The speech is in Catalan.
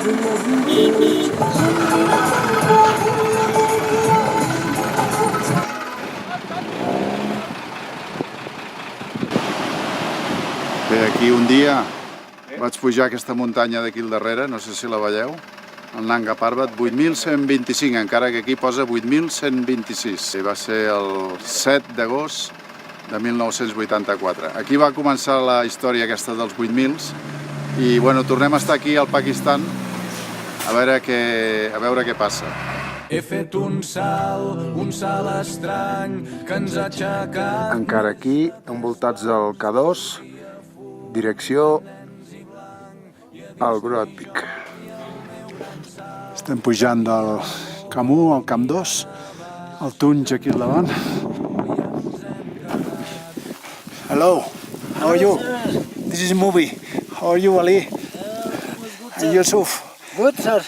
Bé, aquí un dia vaig pujar aquesta muntanya d'aquí al darrere, no sé si la veieu, el Nanga Parbat, 8.125, encara que aquí posa 8.126. Va ser el 7 d'agost de 1984. Aquí va començar la història aquesta dels 8.000 i bueno, tornem a estar aquí al Pakistan a veure què passa. He fet un salt estrany que ens ha aixecat. Encara aquí, envoltats del K2, direcció al Broad Peak. Estem pujant del Camp 1 al Camp 2, el Tunj aquí al davant. Hello, how are you? This is a movie. How are you, Ali? And Yusuf? Good, sir.